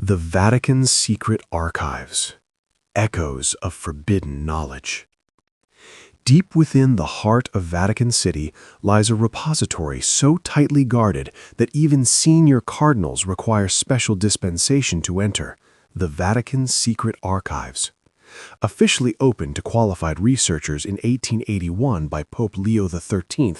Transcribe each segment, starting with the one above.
The Vatican's secret archives, echoes of forbidden knowledge. Deep within the heart of Vatican City lies a repository so tightly guarded that even senior cardinals require special dispensation to enter, the Vatican's secret archives. Officially opened to qualified researchers in 1881 by Pope Leo XIII,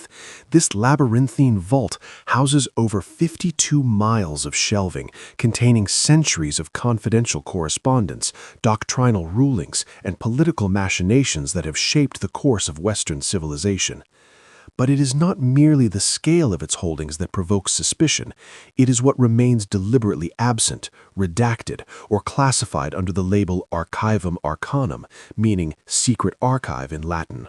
this labyrinthine vault houses over 52 miles of shelving containing centuries of confidential correspondence, doctrinal rulings, and political machinations that have shaped the course of Western civilization. But it is not merely the scale of its holdings that provokes suspicion. It is what remains deliberately absent, redacted, or classified under the label Archivum Arcanum, meaning secret archive in Latin.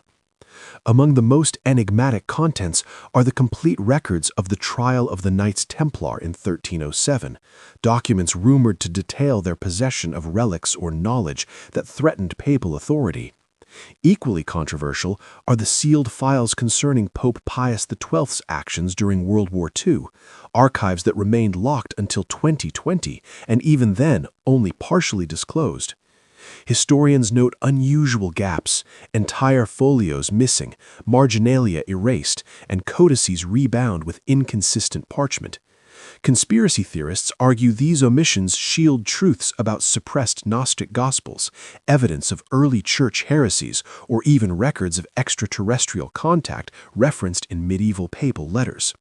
Among the most enigmatic contents are the complete records of the trial of the Knights Templar in 1307, documents rumored to detail their possession of relics or knowledge that threatened papal authority. Equally controversial are the sealed files concerning Pope Pius XII's actions during World War II, archives that remained locked until 2020, and even then only partially disclosed. Historians note unusual gaps, entire folios missing, marginalia erased, and codices rebound with inconsistent parchment. Conspiracy theorists argue these omissions shield truths about suppressed Gnostic Gospels, evidence of early church heresies, or even records of extraterrestrial contact referenced in medieval papal letters.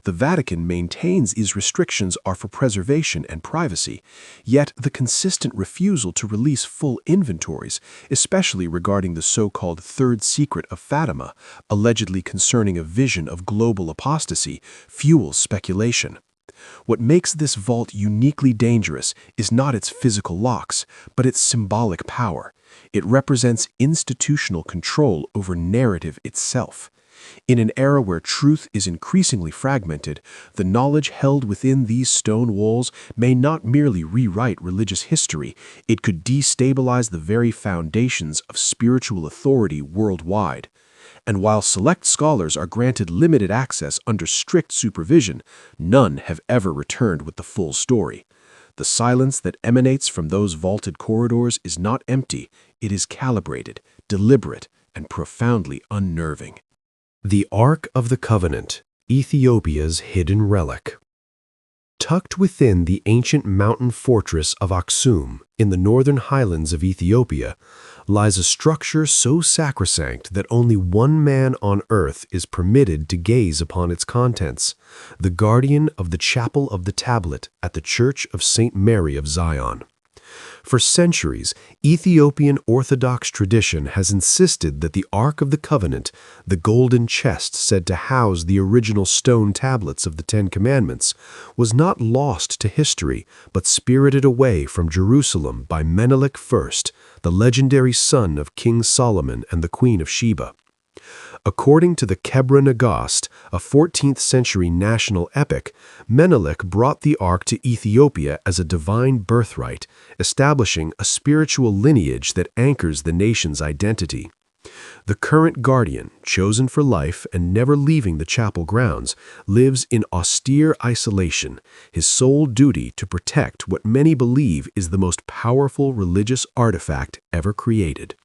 The Vatican maintains these restrictions are for preservation and privacy, yet the consistent refusal to release full inventories, especially regarding the so-called Third Secret of Fatima, allegedly concerning a vision of global apostasy, fuels speculation. What makes this vault uniquely dangerous is not its physical locks, but its symbolic power. It represents institutional control over narrative itself. In an era where truth is increasingly fragmented, the knowledge held within these stone walls may not merely rewrite religious history, it could destabilize the very foundations of spiritual authority worldwide. And while select scholars are granted limited access under strict supervision, none have ever returned with the full story. The silence that emanates from those vaulted corridors is not empty, it is calibrated, deliberate, and profoundly unnerving. The Ark of the Covenant, Ethiopia's hidden relic. Tucked within the ancient mountain fortress of Aksum in the northern highlands of Ethiopia lies a structure so sacrosanct that only one man on earth is permitted to gaze upon its contents, the guardian of the Chapel of the Tablet at the Church of St. Mary of Zion. For centuries, Ethiopian Orthodox tradition has insisted that the Ark of the Covenant, the golden chest said to house the original stone tablets of the Ten Commandments, was not lost to history, but spirited away from Jerusalem by Menelik I, the legendary son of King Solomon and the Queen of Sheba. According to the Kebra Nagast, a 14th-century national epic, Menelik brought the ark to Ethiopia as a divine birthright, establishing a spiritual lineage that anchors the nation's identity. The current guardian, chosen for life and never leaving the chapel grounds, lives in austere isolation, his sole duty to protect what many believe is the most powerful religious artifact ever created.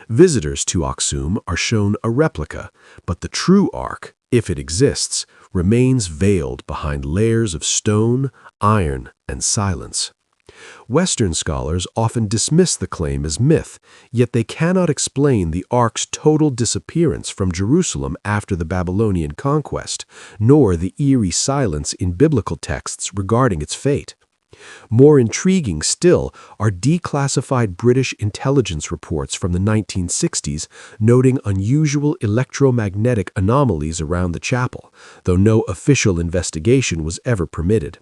Visitors to Aksum are shown a replica, but the true ark, if it exists, remains veiled behind layers of stone, iron, and silence. Western scholars often dismiss the claim as myth, yet they cannot explain the ark's total disappearance from Jerusalem after the Babylonian conquest, nor the eerie silence in biblical texts regarding its fate. More intriguing still are declassified British intelligence reports from the 1960s noting unusual electromagnetic anomalies around the chapel, though no official investigation was ever permitted.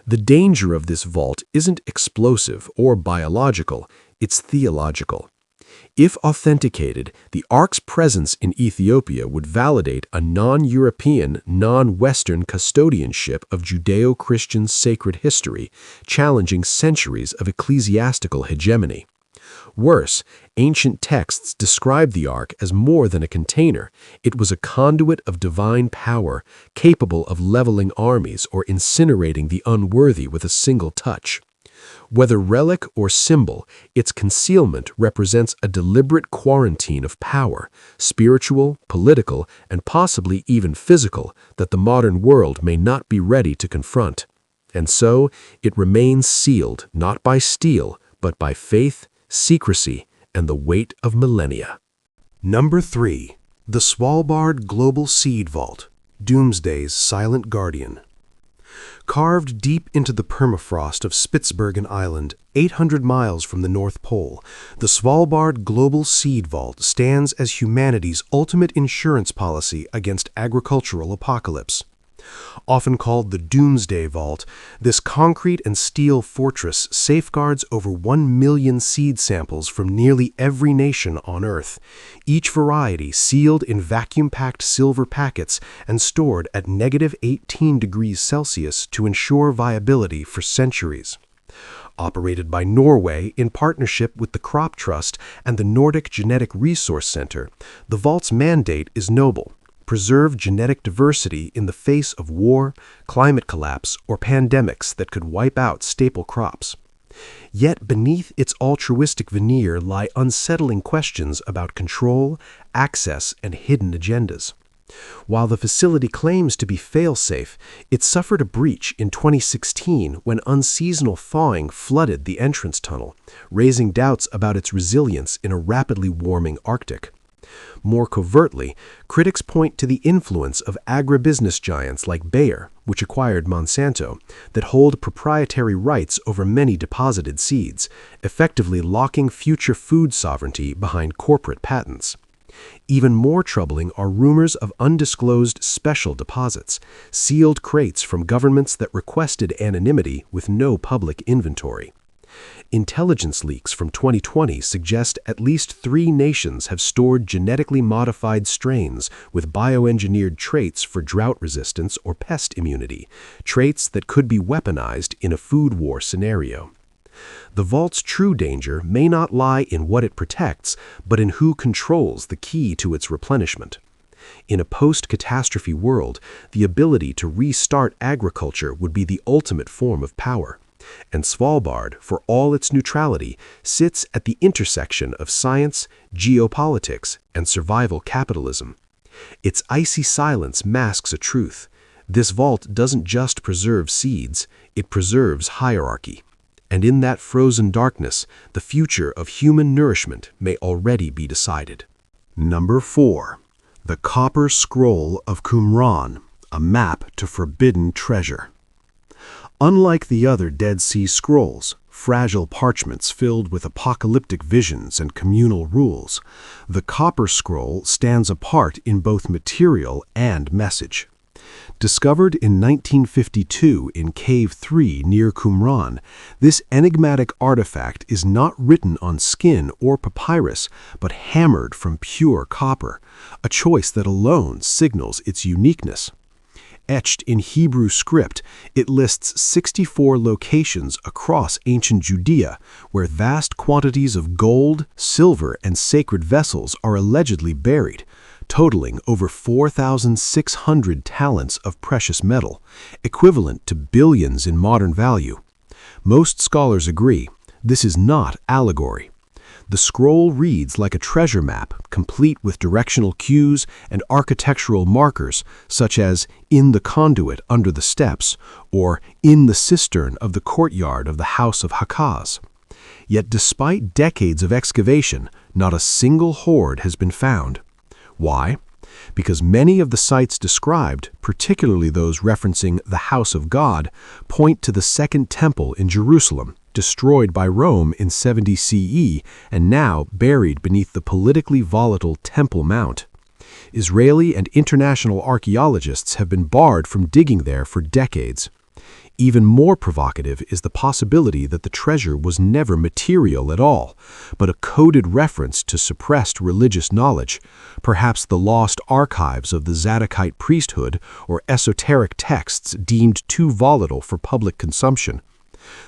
The danger of this vault isn't explosive or biological, it's theological. If authenticated, the Ark's presence in Ethiopia would validate a non-European, non-Western custodianship of Judeo-Christian sacred history, challenging centuries of ecclesiastical hegemony. Worse, ancient texts describe the Ark as more than a container. It was a conduit of divine power, capable of leveling armies or incinerating the unworthy with a single touch. Whether relic or symbol, its concealment represents a deliberate quarantine of power, spiritual, political, and possibly even physical, that the modern world may not be ready to confront. And so, it remains sealed not by steel, but by faith, secrecy, and the weight of millennia. Number 3. The Svalbard Global Seed Vault, Doomsday's Silent Guardian. Carved deep into the permafrost of Spitsbergen Island, 800 miles from the North Pole, the Svalbard Global Seed Vault stands as humanity's ultimate insurance policy against agricultural apocalypse. Often called the Doomsday Vault, this concrete and steel fortress safeguards over 1 million seed samples from nearly every nation on Earth, each variety sealed in vacuum-packed silver packets and stored at -18 degrees Celsius to ensure viability for centuries. Operated by Norway in partnership with the Crop Trust and the Nordic Genetic Resource Center, the vault's mandate is noble: preserve genetic diversity in the face of war, climate collapse, or pandemics that could wipe out staple crops. Yet beneath its altruistic veneer lie unsettling questions about control, access, and hidden agendas. While the facility claims to be fail-safe, it suffered a breach in 2016 when unseasonal thawing flooded the entrance tunnel, raising doubts about its resilience in a rapidly warming Arctic. More covertly, critics point to the influence of agribusiness giants like Bayer, which acquired Monsanto, that hold proprietary rights over many deposited seeds, effectively locking future food sovereignty behind corporate patents. Even more troubling are rumors of undisclosed special deposits, sealed crates from governments that requested anonymity with no public inventory. Intelligence leaks from 2020 suggest at least 3 nations have stored genetically modified strains with bioengineered traits for drought resistance or pest immunity, traits that could be weaponized in a food war scenario. The vault's true danger may not lie in what it protects, but in who controls the key to its replenishment. In a post-catastrophe world, the ability to restart agriculture would be the ultimate form of power. And Svalbard, for all its neutrality, sits at the intersection of science, geopolitics, and survival capitalism. Its icy silence masks a truth. This vault doesn't just preserve seeds, it preserves hierarchy. And in that frozen darkness, the future of human nourishment may already be decided. Number 4. The Copper Scroll of Qumran, a map to forbidden treasure. Unlike the other Dead Sea Scrolls, fragile parchments filled with apocalyptic visions and communal rules, the Copper Scroll stands apart in both material and message. Discovered in 1952 in Cave 3 near Qumran, this enigmatic artifact is not written on skin or papyrus, but hammered from pure copper, a choice that alone signals its uniqueness. Etched in Hebrew script, it lists 64 locations across ancient Judea where vast quantities of gold, silver, and sacred vessels are allegedly buried, totaling over 4,600 talents of precious metal, equivalent to billions in modern value. Most scholars agree this is not allegory. The scroll reads like a treasure map, complete with directional cues and architectural markers, such as "in the conduit under the steps" or "in the cistern of the courtyard of the house of Hakaz." Yet despite decades of excavation, not a single hoard has been found. Why? Because many of the sites described, particularly those referencing the House of God, point to the Second Temple in Jerusalem, destroyed by Rome in 70 CE and now buried beneath the politically volatile Temple Mount. Israeli and international archaeologists have been barred from digging there for decades. Even more provocative is the possibility that the treasure was never material at all, but a coded reference to suppressed religious knowledge, perhaps the lost archives of the Zadokite priesthood or esoteric texts deemed too volatile for public consumption.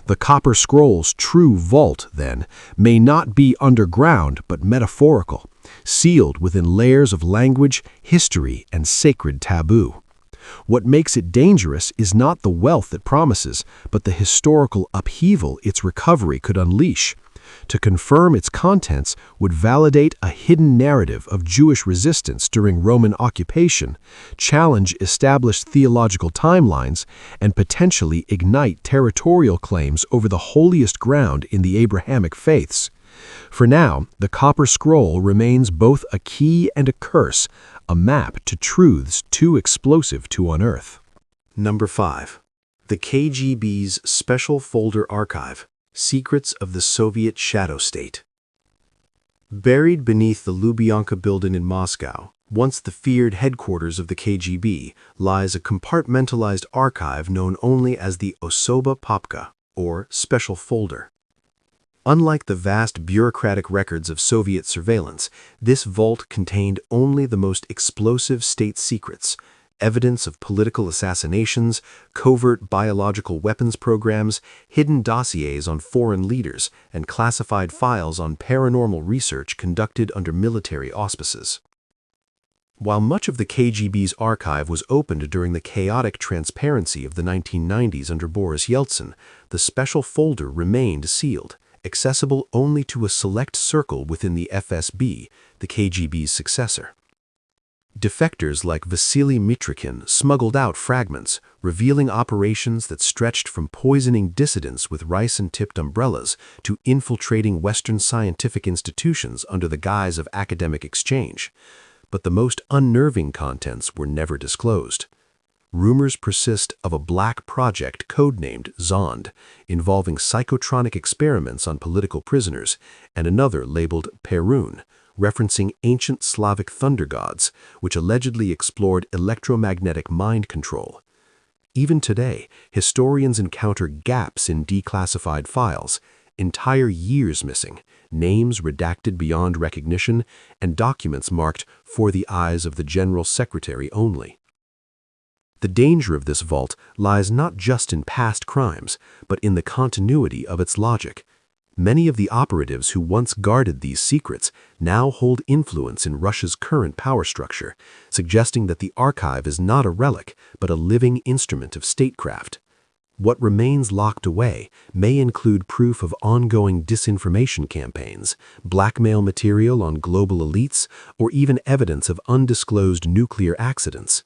The Copper Scroll's true vault, then, may not be underground but metaphorical, sealed within layers of language, history, and sacred taboo. What makes it dangerous is not the wealth it promises, but the historical upheaval its recovery could unleash. To confirm its contents would validate a hidden narrative of Jewish resistance during Roman occupation, challenge established theological timelines, and potentially ignite territorial claims over the holiest ground in the Abrahamic faiths. For now, the Copper Scroll remains both a key and a curse, a map to truths too explosive to unearth. Number 5. The KGB's Special Folder Archive. Secrets of the Soviet Shadow State. Buried beneath the Lubyanka building in Moscow, once the feared headquarters of the KGB, lies a compartmentalized archive known only as the Osoba Papka, or Special Folder. Unlike the vast bureaucratic records of Soviet surveillance, this vault contained only the most explosive state secrets, evidence of political assassinations, covert biological weapons programs, hidden dossiers on foreign leaders, and classified files on paranormal research conducted under military auspices. While much of the KGB's archive was opened during the chaotic transparency of the 1990s under Boris Yeltsin, the special folder remained sealed, accessible only to a select circle within the FSB, the KGB's successor. Defectors like Vasily Mitrokhin smuggled out fragments, revealing operations that stretched from poisoning dissidents with rice and tipped umbrellas to infiltrating Western scientific institutions under the guise of academic exchange. But the most unnerving contents were never disclosed. Rumors persist of a black project codenamed Zond, involving psychotronic experiments on political prisoners, and another labeled Perun, referencing ancient Slavic thunder gods, which allegedly explored electromagnetic mind control. Even today, historians encounter gaps in declassified files, entire years missing, names redacted beyond recognition, and documents marked for the eyes of the General Secretary only. The danger of this vault lies not just in past crimes, but in the continuity of its logic. Many of the operatives who once guarded these secrets now hold influence in Russia's current power structure, suggesting that the archive is not a relic, but a living instrument of statecraft. What remains locked away may include proof of ongoing disinformation campaigns, blackmail material on global elites, or even evidence of undisclosed nuclear accidents.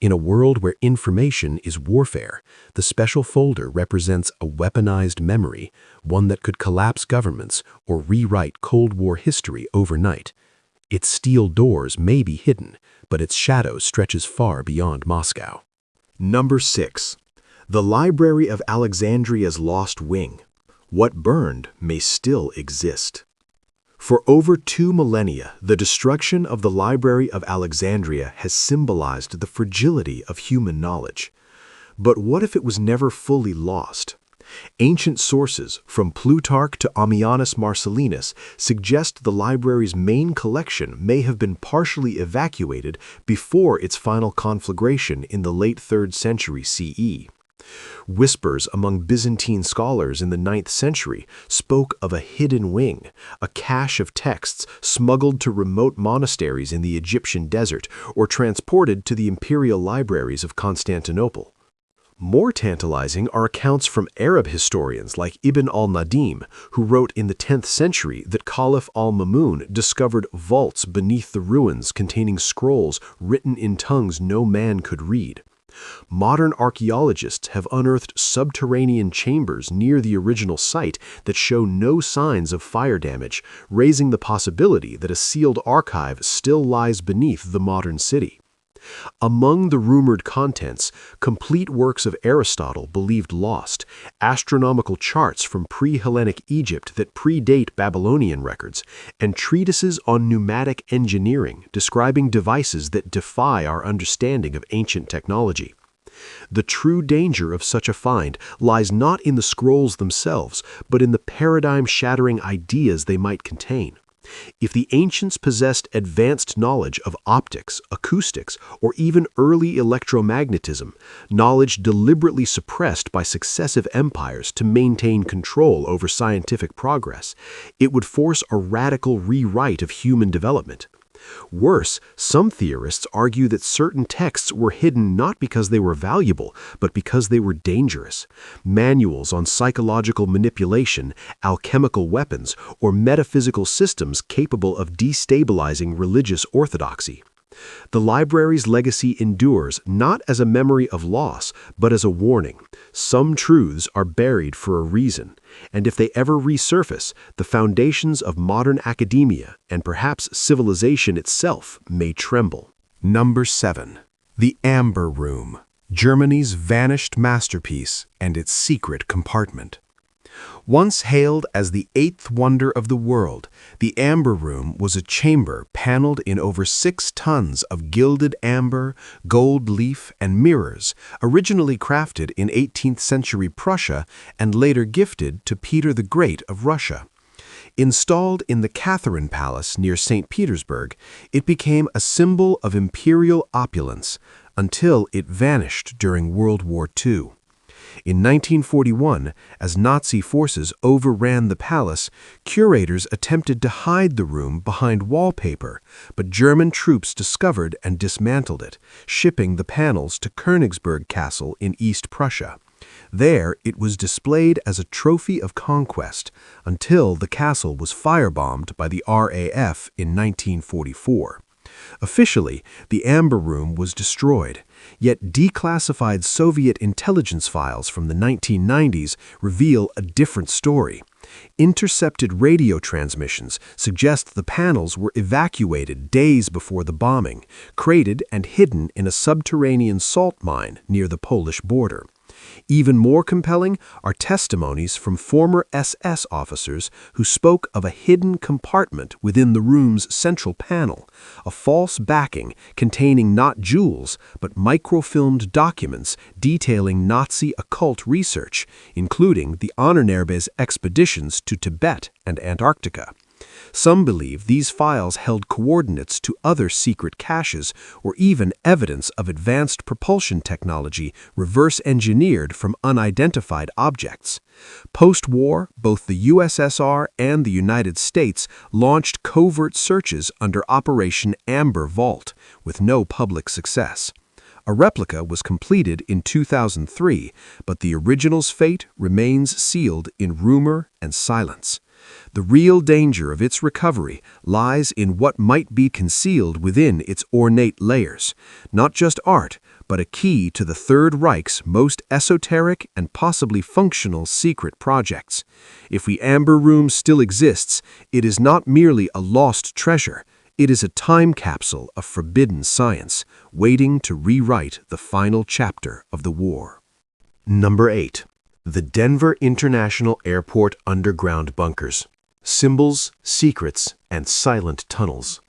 In a world where information is warfare, the special folder represents a weaponized memory, one that could collapse governments or rewrite Cold War history overnight. Its steel doors may be hidden, but its shadow stretches far beyond Moscow. Number 6. The Library of Alexandria's Lost Wing. What burned may still exist. For over 2 millennia, the destruction of the Library of Alexandria has symbolized the fragility of human knowledge. But what if it was never fully lost? Ancient sources, from Plutarch to Ammianus Marcellinus, suggest the library's main collection may have been partially evacuated before its final conflagration in the late 3rd century CE. Whispers among Byzantine scholars in the 9th century spoke of a hidden wing, a cache of texts smuggled to remote monasteries in the Egyptian desert or transported to the imperial libraries of Constantinople. More tantalizing are accounts from Arab historians like Ibn al-Nadim, who wrote in the 10th century that Caliph al-Mamun discovered vaults beneath the ruins containing scrolls written in tongues no man could read. Modern archaeologists have unearthed subterranean chambers near the original site that show no signs of fire damage, raising the possibility that a sealed archive still lies beneath the modern city. Among the rumored contents, complete works of Aristotle believed lost, astronomical charts from pre-Hellenic Egypt that predate Babylonian records, and treatises on pneumatic engineering describing devices that defy our understanding of ancient technology. The true danger of such a find lies not in the scrolls themselves, but in the paradigm-shattering ideas they might contain. If the ancients possessed advanced knowledge of optics, acoustics, or even early electromagnetism, knowledge deliberately suppressed by successive empires to maintain control over scientific progress, it would force a radical rewrite of human development. Worse, some theorists argue that certain texts were hidden not because they were valuable, but because they were dangerous. Manuals on psychological manipulation, alchemical weapons, or metaphysical systems capable of destabilizing religious orthodoxy. The library's legacy endures not as a memory of loss, but as a warning. Some truths are buried for a reason, and if they ever resurface, the foundations of modern academia and perhaps civilization itself may tremble. Number 7. The Amber Room, Germany's vanished masterpiece and its secret compartment. Once hailed as the eighth wonder of the world, the Amber Room was a chamber paneled in over 6 tons of gilded amber, gold leaf, and mirrors, originally crafted in 18th century Prussia and later gifted to Peter the Great of Russia. Installed in the Catherine Palace near St. Petersburg, it became a symbol of imperial opulence until it vanished during World War II. In 1941, as Nazi forces overran the palace, curators attempted to hide the room behind wallpaper, but German troops discovered and dismantled it, shipping the panels to Königsberg Castle in East Prussia. There, it was displayed as a trophy of conquest until the castle was firebombed by the RAF in 1944. Officially, the Amber Room was destroyed, yet declassified Soviet intelligence files from the 1990s reveal a different story. Intercepted radio transmissions suggest the panels were evacuated days before the bombing, crated and hidden in a subterranean salt mine near the Polish border. Even more compelling are testimonies from former SS officers who spoke of a hidden compartment within the room's central panel, a false backing containing not jewels but microfilmed documents detailing Nazi occult research, including the Ahnenerbe's expeditions to Tibet and Antarctica. Some believe these files held coordinates to other secret caches or even evidence of advanced propulsion technology reverse-engineered from unidentified objects. Post-war, both the USSR and the United States launched covert searches under Operation Amber Vault, with no public success. A replica was completed in 2003, but the original's fate remains sealed in rumor and silence. The real danger of its recovery lies in what might be concealed within its ornate layers, not just art, but a key to the Third Reich's most esoteric and possibly functional secret projects. If the Amber Room still exists, it is not merely a lost treasure. It is a time capsule of forbidden science, waiting to rewrite the final chapter of the war. Number 8. The Denver International Airport Underground Bunkers. Symbols, secrets, and silent tunnels.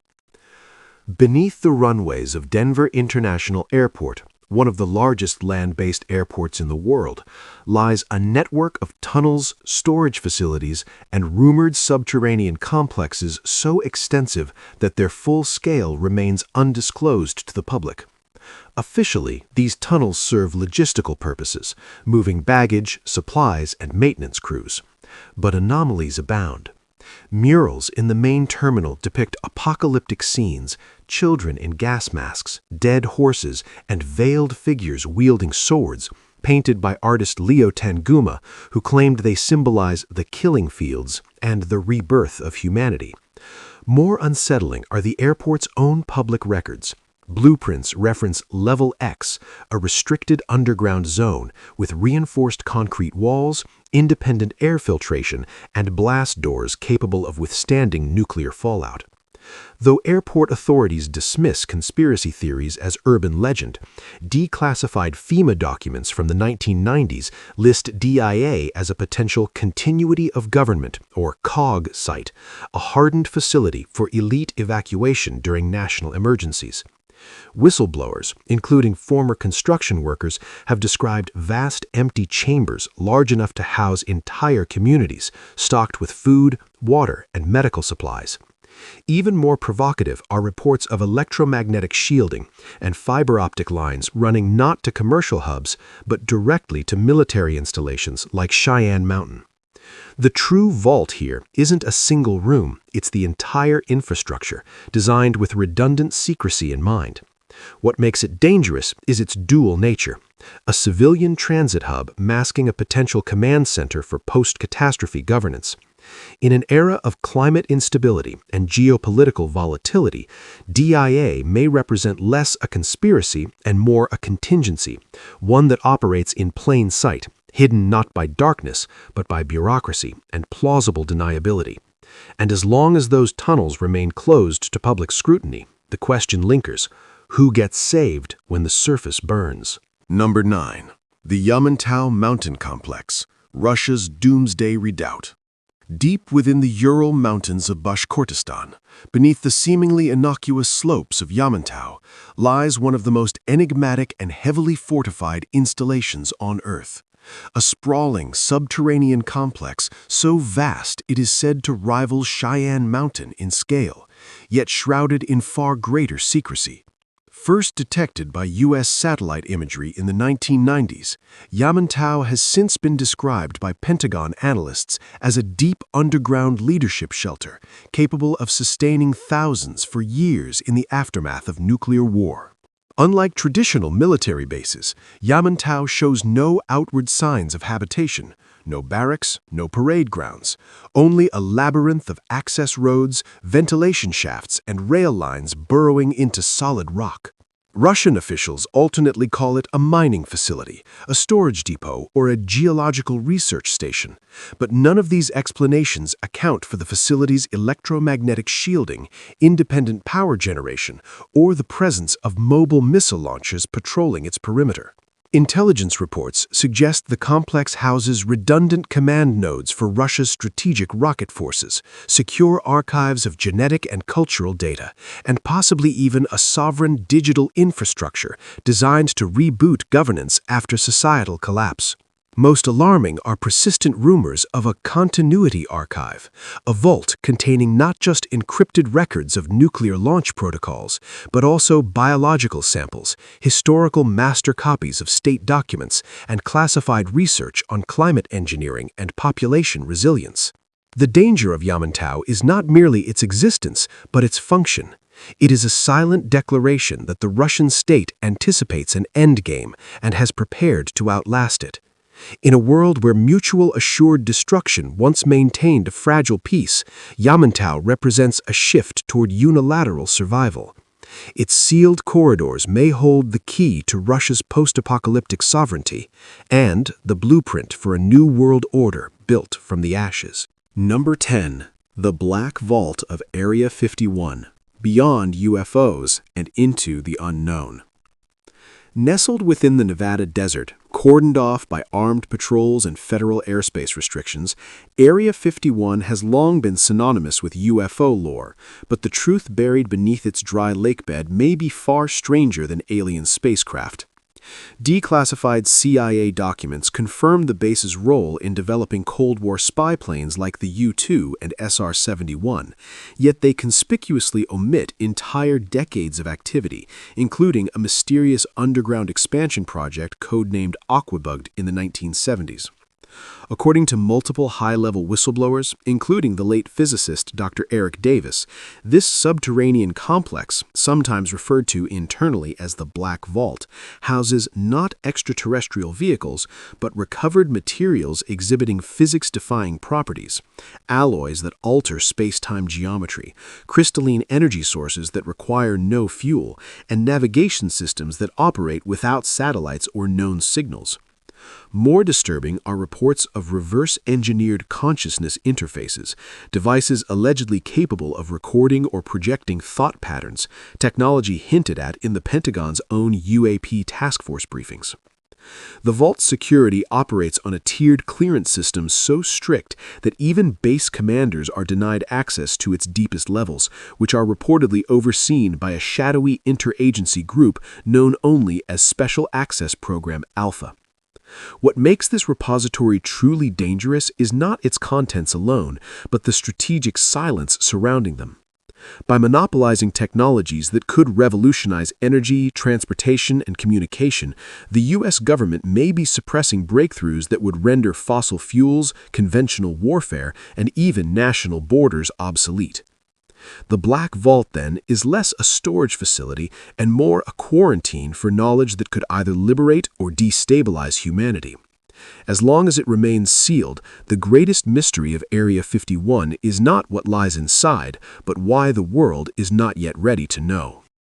Beneath the runways of Denver International Airport, one of the largest land-based airports in the world, lies a network of tunnels, storage facilities, and rumored subterranean complexes so extensive that their full scale remains undisclosed to the public. Officially, these tunnels serve logistical purposes, moving baggage, supplies, and maintenance crews. But anomalies abound. Murals in the main terminal depict apocalyptic scenes, children in gas masks, dead horses, and veiled figures wielding swords, painted by artist Leo Tanguma, who claimed they symbolize the killing fields and the rebirth of humanity. More unsettling are the airport's own public records. Blueprints reference Level X, a restricted underground zone with reinforced concrete walls, independent air filtration, and blast doors capable of withstanding nuclear fallout. Though airport authorities dismiss conspiracy theories as urban legend, declassified FEMA documents from the 1990s list DIA as a potential continuity of government, or COG site, a hardened facility for elite evacuation during national emergencies. Whistleblowers, including former construction workers, have described vast empty chambers large enough to house entire communities, stocked with food, water, and medical supplies. Even more provocative are reports of electromagnetic shielding and fiber optic lines running not to commercial hubs, but directly to military installations like Cheyenne Mountain. The true vault here isn't a single room, it's the entire infrastructure, designed with redundant secrecy in mind. What makes it dangerous is its dual nature, a civilian transit hub masking a potential command center for post-catastrophe governance. In an era of climate instability and geopolitical volatility, DIA may represent less a conspiracy and more a contingency, one that operates in plain sight, hidden not by darkness, but by bureaucracy and plausible deniability. And as long as those tunnels remain closed to public scrutiny, the question lingers: who gets saved when the surface burns? Number 9. The Yamantau Mountain Complex, Russia's doomsday redoubt. Deep within the Ural Mountains of Bashkortostan, beneath the seemingly innocuous slopes of Yamantau, lies one of the most enigmatic and heavily fortified installations on Earth. A sprawling subterranean complex so vast it is said to rival Cheyenne Mountain in scale, yet shrouded in far greater secrecy. First detected by U.S. satellite imagery in the 1990s, Yamantau has since been described by Pentagon analysts as a deep underground leadership shelter capable of sustaining thousands for years in the aftermath of nuclear war. Unlike traditional military bases, Yamantau shows no outward signs of habitation, no barracks, no parade grounds, only a labyrinth of access roads, ventilation shafts, and rail lines burrowing into solid rock. Russian officials alternately call it a mining facility, a storage depot, or a geological research station, but none of these explanations account for the facility's electromagnetic shielding, independent power generation, or the presence of mobile missile launchers patrolling its perimeter. Intelligence reports suggest the complex houses redundant command nodes for Russia's strategic rocket forces, secure archives of genetic and cultural data, and possibly even a sovereign digital infrastructure designed to reboot governance after societal collapse. Most alarming are persistent rumors of a continuity archive, a vault containing not just encrypted records of nuclear launch protocols, but also biological samples, historical master copies of state documents, and classified research on climate engineering and population resilience. The danger of Yamantau is not merely its existence, but its function. It is a silent declaration that the Russian state anticipates an endgame and has prepared to outlast it. In a world where mutual assured destruction once maintained a fragile peace, Yamantau represents a shift toward unilateral survival. Its sealed corridors may hold the key to Russia's post-apocalyptic sovereignty and the blueprint for a new world order built from the ashes. Number 10. The Black Vault of Area 51, Beyond UFOs and Into the Unknown. Nestled within the Nevada desert, cordoned off by armed patrols and federal airspace restrictions, Area 51 has long been synonymous with UFO lore, but the truth buried beneath its dry lakebed may be far stranger than alien spacecraft. Declassified CIA documents confirm the base's role in developing Cold War spy planes like the U-2 and SR-71, yet they conspicuously omit entire decades of activity, including a mysterious underground expansion project codenamed Aquabugged in the 1970s. According to multiple high-level whistleblowers, including the late physicist Dr. Eric Davis, this subterranean complex, sometimes referred to internally as the Black Vault, houses not extraterrestrial vehicles, but recovered materials exhibiting physics-defying properties, alloys that alter space-time geometry, crystalline energy sources that require no fuel, and navigation systems that operate without satellites or known signals. More disturbing are reports of reverse-engineered consciousness interfaces, devices allegedly capable of recording or projecting thought patterns, technology hinted at in the Pentagon's own UAP task force briefings. The vault's security operates on a tiered clearance system so strict that even base commanders are denied access to its deepest levels, which are reportedly overseen by a shadowy interagency group known only as Special Access Program Alpha. What makes this repository truly dangerous is not its contents alone, but the strategic silence surrounding them. By monopolizing technologies that could revolutionize energy, transportation, and communication, the U.S. government may be suppressing breakthroughs that would render fossil fuels, conventional warfare, and even national borders obsolete. The Black Vault, then, is less a storage facility and more a quarantine for knowledge that could either liberate or destabilize humanity. As long as it remains sealed, the greatest mystery of Area 51 is not what lies inside, but why the world is not yet ready to know.